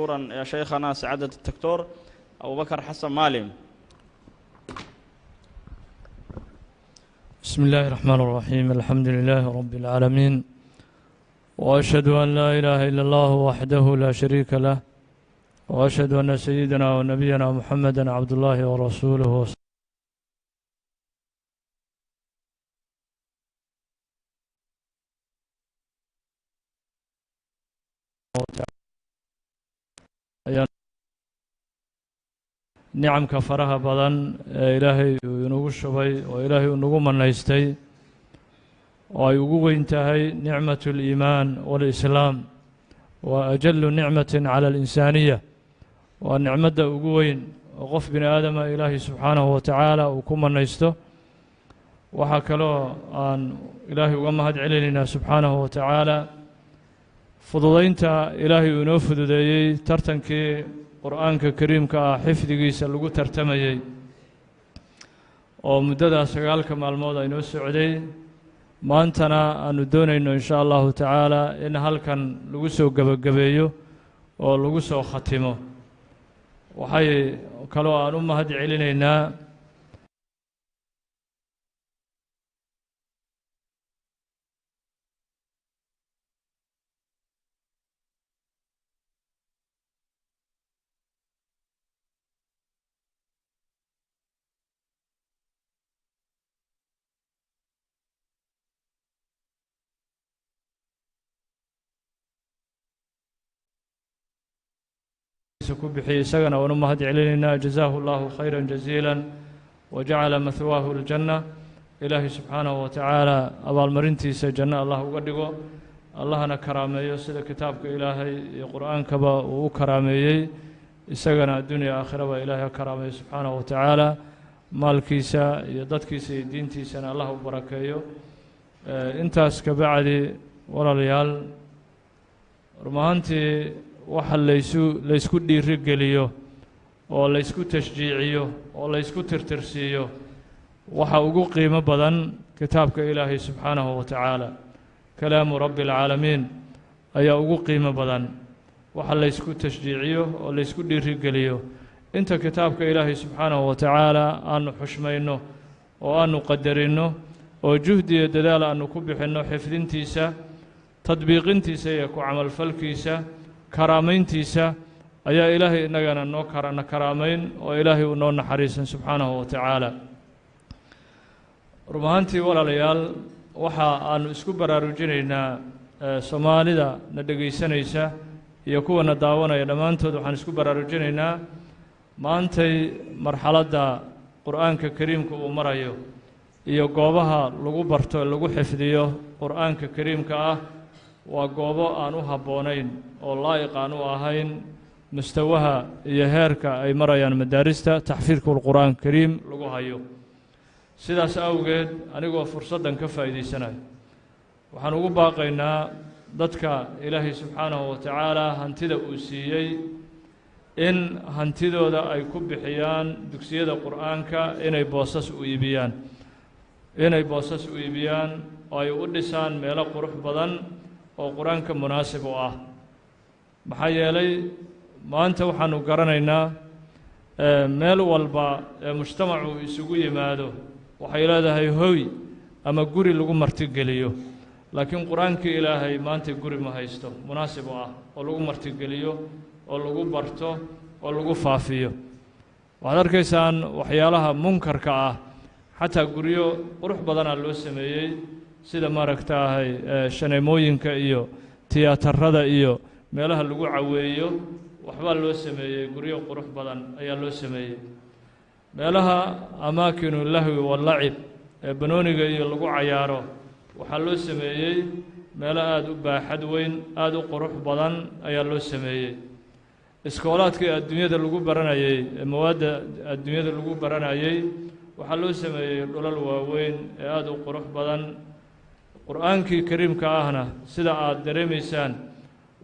شكرا يا شيخنا سعادة الدكتور أبو بكر حسن مالم. بسم الله الرحمن الرحيم. الحمد لله رب العالمين، وأشهد أن لا إله إلا الله وحده لا شريك له، وأشهد أن سيدنا ونبينا محمدا عبد الله ورسوله. nicamka faraha badan ee ilaahay uu inagu shubay oo ilaahay uu nagu manaystay oo ay ugu weyn tahay nicmatu اliimaan wاlislaam wa ajalu nicmatin cala alinsaaniya. waa nicmadda ugu weyn oo qof bini aadama ilaahay subxaanahu wa tacaala uu ku manaysto. waxaa kaloo aan ilaahay uga mahad celinaynaa subxaanahu wa tacaala fududaynta ilaahay uu inoo fududeeyey tartankii qur'aanka kariimka ah xifdigiisa lagu tartamayey oo muddadaas 9 maalmood aynoo socday. maantana aanu doonayno in sha allahu tacaala in halkan lagu soo gebagabeeyo oo lagu soo khatimo. waxay kaloo aan u mahad celinaynaa ku bixiyey isagana waan u mahad celinaynaa. jazaahu allahu khayra jaziila wajacala mahwaahu aljanna. ilaahay subxaanahu wa tacaala abaalmarintiisa janno allah uga dhigo, allahna karaameeyo sida kitaabka ilaahay iyo qur'aankaba uu u karaameeyey. isagana addunya aakhiraba ilaahay ha karaameeyo subxaanahu wa tacaala. maalkiisa iyo dadkiisa iyo diintiisana allah u barakeeyo. intaas ka bacdi walaalayaal, rumahantii waxa laysku dhiirigeliyo oo laysku tashjiiciyo oo laysku tirtirsiiyo waxa ugu qiimo badan kitaabka ilaahay subxaanahu wa tacaala. kalaamu rabbi alcaalamiin ayaa ugu qiimo badan waxa laysku tashjiiciyo oo laysku dhiirigeliyo. inta kitaabka ilaahay subxaanahu wa tacaala aanu xushmayno oo aanu qadarinno oo juhdi iyo dadaal aanu ku bixinno xifdintiisa, tadbiiqintiisa iyo ku camalfalkiisa, karaamayntiisa, ayaa ilaahay innagana noo karaamayn oo ilaahay uu noo naxariisan subxaanahu wa tacaala. run ahaantii walaalayaal, waxa aanu isku baraarujinaynaa soomaalida na dhegaysanaysa iyo kuwana daawanaya dhammaantood waxaan isku baraarujinaynaa maantay marxaladda qur'aanka kariimka uu marayo iyo goobaha lagu barto lagu xifdiyo qur'aanka kariimka ah waa goobo aan u habboonayn oo laa'iq aan u ahayn mustawaha iyo heerka ay marayaan madaarista taxfiidka qur'aanka kariim lagu hayo. sidaas awgeed anigoo fursaddan ka faa'iidaysanayo waxaan ugu baaqaynaa dadka ilaahay subxaanahu wa tacaala hantida uu siiyey in hantidooda ay ku bixiyaan dugsiyada qur'aanka inay boosas u iibiyaan oo ay u dhisaan meelo qurux badan oo qur-aanka munaasib u ah. maxaa yeelay maanta waxaanu garanaynaa meel walba ee mujtamacu isugu yimaado waxay leedahay hoy ama guri lagu martigeliyo, laakiin qur-aankii ilaahay maanta guri ma haysto munaasib u ah oo lagu martigeliyo oo lagu barto oo lagu faafiyo. waxaad arkaysaan waxyaalaha munkarka ah xataa guryo qurux badanaa loo sameeyey sida maaragtaahay shaneemooyinka iyo tiyaatarada iyo meelaha lagu caweeyo waxbaa loo sameeyey, guryo qurux badan ayaa loo sameeyey. meelaha amaakinu lahwi walacib ee banooniga iyo lagu cayaaro waxaa loo sameeyey meelo aada u baaxad weyn, aada u qurux badan ayaa loo sameeyey. iskoolaadkii adduunyada lagu baranayey ee mawaadda adduunyada lagu baranayey waxaa loo sameeyey dhulal waaweyn ee aada u qurux badan. qur'aankii kariimka ahna sida aad dareemaysaan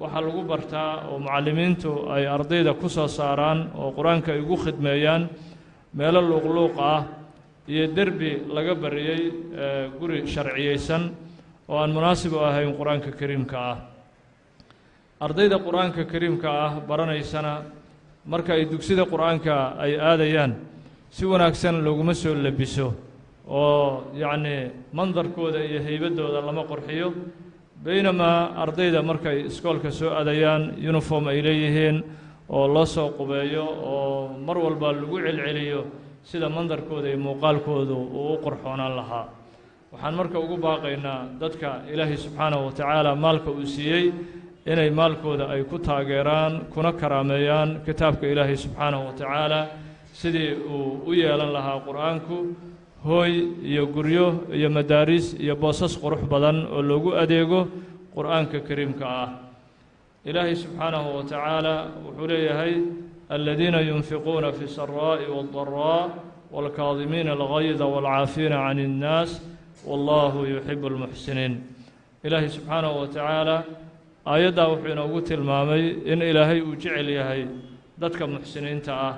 waxaa lagu bartaa oo mucallimiintu ay ardayda ku soo saaraan oo qur-aanka ay ugu khidmeeyaan meelo luuqluuq ah iyo derbi laga bariyey guri sharciyeysan oo aan munaasib u ahayn qur-aanka kariimka ah. ardayda qur-aanka kariimka ah baranaysana marka ay dugsida qur-aanka ay aadayaan si wanaagsan looguma soo labiso oo yacni mandarkooda iyo haybadooda lama qurxiyo baynamaa ardayda markay iskoolka soo aadayaan uniform ay leeyihiin oo loo soo qubeeyo oo mar walba lagu celceliyo sida mandarkooda iyo muuqaalkoodu uu u qurxoonaan lahaa waxaan marka ugu baaqaynaa dadka ilaahay subxaanahu wa tacaala maalka uu siiyey inay maalkooda ay ku taageeraan kuna karaameeyaan kitaabka ilaahay subxaanahu wa tacaala sidii uu u yeelan lahaa qur-aanku hooy iyo guryo iyo madaaris iyo boosas qurux badan oo loogu adeego qur-aanka kariimka ah ilaahay subxaanahu wa tacaala wuxuu leeyahay aladiina yunfiquuna fi saraa'i waaddaraa waalkaadimiina algayda waalcaafiina can innaas wallahu yuxibu almuxsiniin ilaahay subxaanahu wa tacaala aayaddaa wuxuu inoogu tilmaamay in ilaahay uu jecel yahay dadka muxsiniinta ah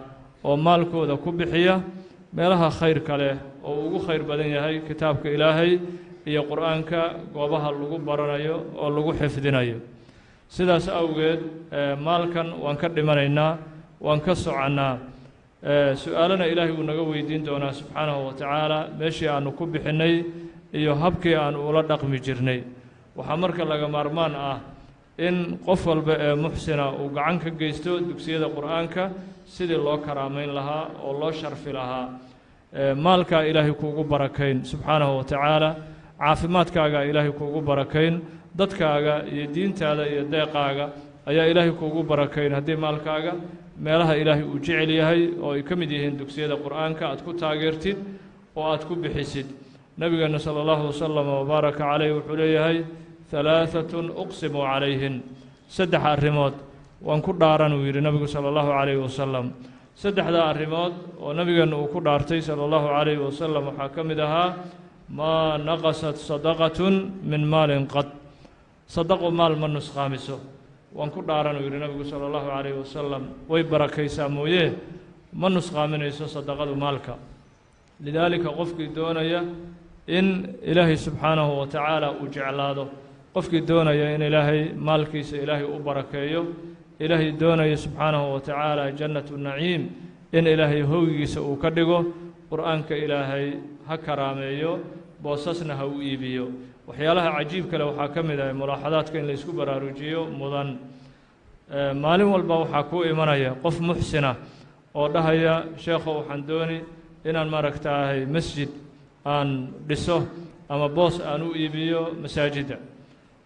oo maalkooda ku bixiya meelaha khayrka leh oo ugu khayr badan yahay kitaabka ilaahay iyo qur-aanka goobaha lagu baranayo oo lagu xifdinayo sidaas awgeed maalkan waan ka dhimanaynaa waan ka soconnaa su-aalana ilaahay wuu naga weydiin doonaa subxaanahu wa tacaala meeshii aannu ku bixinnay iyo habkii aan ula dhaqmi jirnay waxaa marka laga maarmaan ah in qof walba ee muxsina uu gacan ka geysto dugsiyada qur-aanka sidii loo karaamayn lahaa oo loo sharfi lahaa maalkaa ilaahay kuugu barakayn subxaanahu wa tacaala caafimaadkaaga ilaahay kuugu barakayn dadkaaga iyo diintaada iyo deeqaaga ayaa ilaahay kuugu barakayn haddii maalkaaga meelaha ilaahay uu jecel yahay oo ay ka mid yihiin dugsiyada qur-aanka aad ku taageertid oo aad ku bixisid nebigeenna sala allahu wasalam wabaaraka caleyh wuxuu leeyahay halaaatun uqsimu calayhin saddex arrimood waan ku dhaaran uu yidhi nebigu sala allahu calayhi wasalam saddexdaa arrimood oo nebigeenna uu ku dhaartay sala allahu calayhi wasalam waxaa ka mid ahaa maa naqasat sadaqatun min maalin qad sadaqu maal ma nusqaamiso waan ku dhaaran uu yidhi nebigu sala allahu calayhi wasalam way barakaysaa mooye ma nusqaaminayso sadaqadu maalka lidaalika qofkii doonaya in ilaahay subxaanahu wa tacaala uu jeclaado qofkii doonaya in ilaahay maalkiisa ilaahay u barakeeyo ilaahay doonaya subxaanahu wa tacaala jannatu naciim in ilaahay howgiisa uu ka dhigo qur-aanka ilaahay ha karaameeyo boosasna ha u iibiyo waxyaalaha cajiib kale waxaa ka mid ah mulaaxadaadka in laysku baraarujiyo mudan maalin walba waxaa kuu imanaya qof muxsina oo dhahaya sheekho waxaan dooni inaan maaragtaahay masjid aan dhiso ama boos aan u iibiyo masaajidda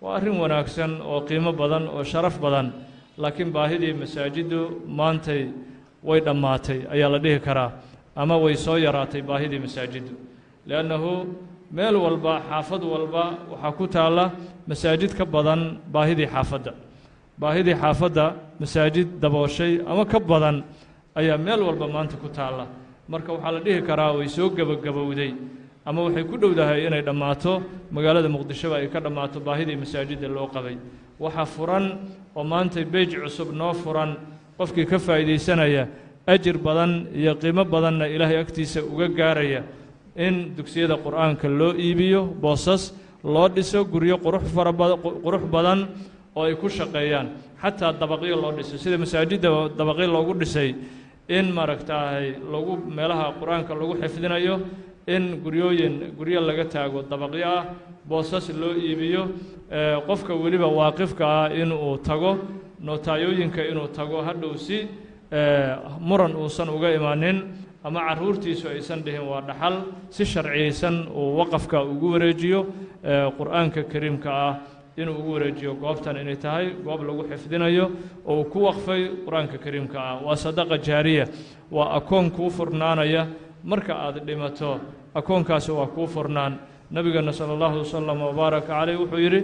waa arrin wanaagsan oo qiimo badan oo sharaf badan laakiin baahidii masaajiddu maantay way dhammaatay ayaa la dhihi karaa ama way soo yaraatay baahidii masaajiddu liannahu meel walba xaafad walba waxaa ku taalla masaajid ka badan baahidii xaafadda masaajid dabooshay ama ka badan ayaa meel walba maanta ku taalla marka waxaa la dhihi karaa way soo gebagabowday ama waxay ku dhowdahay inay dhammaato magaalada muqdishoba ay ka dhammaato baahidii masaajidda loo qabay waxaa furan oo maanta beej cusub noo furan qofkii ka faa'iidaysanaya ajir badan iyo qiimo badanna ilaahay agtiisa uga gaaraya in dugsiyada qur-aanka loo iibiyo boosas loo dhiso guryo qurux badan oo ay ku shaqeeyaan xataa dabaqyo loo dhiso sida masaajidda dabaqyo loogu dhisay in maaragtaahay lagu meelaha qur-aanka lagu xifdinayo in guryo laga taago dabaqyo ah boosas loo iibiyo qofka weliba waaqifka ah inuu tago notaayooyinka inuu tago hadhow si muran uusan uga imaanin ama carruurtiisu aysan dhihin waa dhaxal si sharciyeysan uu waqafka ugu wareejiyo qur-aanka kariimka ah inuu ugu wareejiyo goobtan inay tahay goob lagu xifdinayo oo uu ku waqfay qur-aanka kariimka ah waa sadaqa jaariya waa akoon kuu furnaanaya marka aad dhimato akoonkaasi waa kuu furnaan nebigeenna sala allahu wasalam wabaaraka caleyh wuxuu yidhi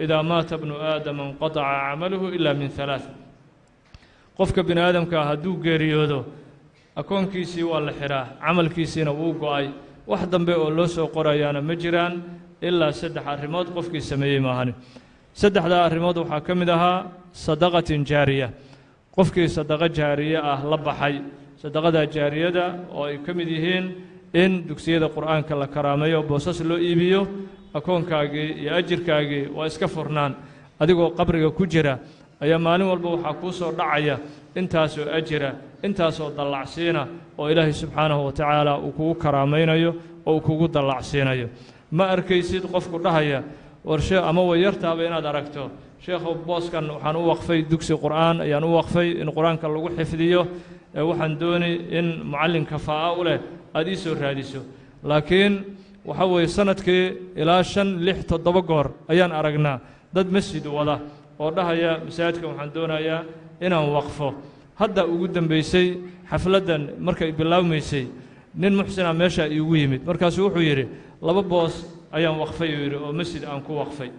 idaa maata bnu aadama inqataca camaluhu ila min halaaث qofka bini aadamka hadduu geeriyoodo akoonkiisii waa la xihaa camalkiisiina wuu go-ay wax dambe oo loo soo qorayaana ma jiraan ilaa saddex arrimood qofkii sameeyey maahani saddexdaa arrimood waxaa ka mid ahaa sadaqatin jaariya qofkii sadaqo jaariye ah la baxay sadaqada jaariyada oo ay ka mid yihiin in dugsiyada qur-aanka la karaameeyo boosas loo iibiyo akoonkaagii iyo ajirkaagii waa iska furnaan adigoo qabriga ku jira ayaa maalin walba waxaa kuu soo dhacaya intaasoo ajira intaasoo dallacsiina oo ilaahay subxaanahu wa tacaala uu kugu karaamaynayo oo uu kugu dallacsiinayo ma arkaysid qofku dhahaya warshe ama way yartaaba inaad aragto sheekhow booskan waxaan u waqfay dugsi qur'aan ayaan u waqfay in qur-aanka lagu xifdiyo waxaan doonay in macallin kafaa'a u leh aad ii soo raadiso laakiin waxa weeye sanadkii ilaa 5 6 7 goor ayaan aragnaa dad masjid wada oo dhahaya masaajidkan waxaan doonayaa inaan waqfo hadda ugu dambaysay xafladan markay bilaawmaysay nin muxsina meesha iigu yimid markaasuu wuxuu yidhi 2 boos ayaan waqfay yidhi oo masjid aan ku waqfay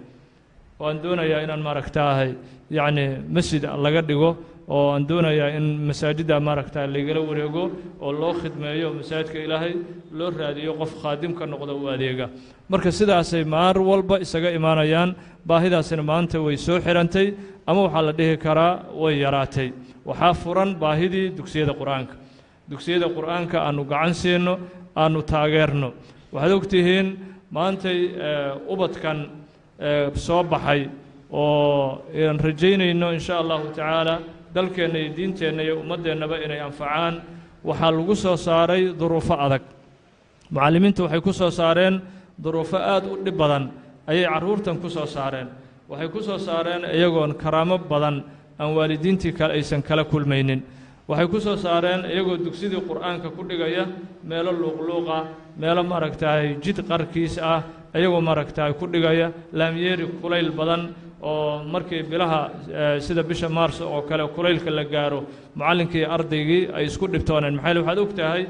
waan doonayaa inaan maaragtaahay yacni masjid laga dhigo oo aan doonayaa in masaajidda maaragtaa lagala wareego oo loo khidmeeyo masaajidka ilaahay loo raadiyo qof khaadimka noqda u adeega marka sidaasay maar walba isaga imaanayaan baahidaasina maanta way soo xirantay ama waxaa la dhihi karaa way yaraatay waxaa furan baahidii dugsiyada qur'aanka aanu gacan siino aanu taageerno waxaad ogtihiin maantay ubadkan soo baxay oo aan rajaynayno insha allahu tacaala dalkeenna iyo diinteenna iyo ummaddeennaba inay anfacaan waxaa lagu soo saaray duruufo adag macallimiintu waxay ku soo saareen duruufo aad u dhib badan ayay carruurtan ku soo saareen waxay ku soo saareen iyagoon karaamo badan aan waalidiintii kale aysan kala kulmaynin waxay ku soo saareen iyagoo dugsidii qur'aanka ku dhigaya meelo luuqluuqa meelo maaragtaay jid qarkiis ah iyagoo maaragtaay ku dhigaya laamyeeri kulayl badan oo markii bilaha sida bisha maarso oo kale kulaylka la gaaro macallinkii ardaygii ay isku dhibtooneen maxay waxaad ogtahay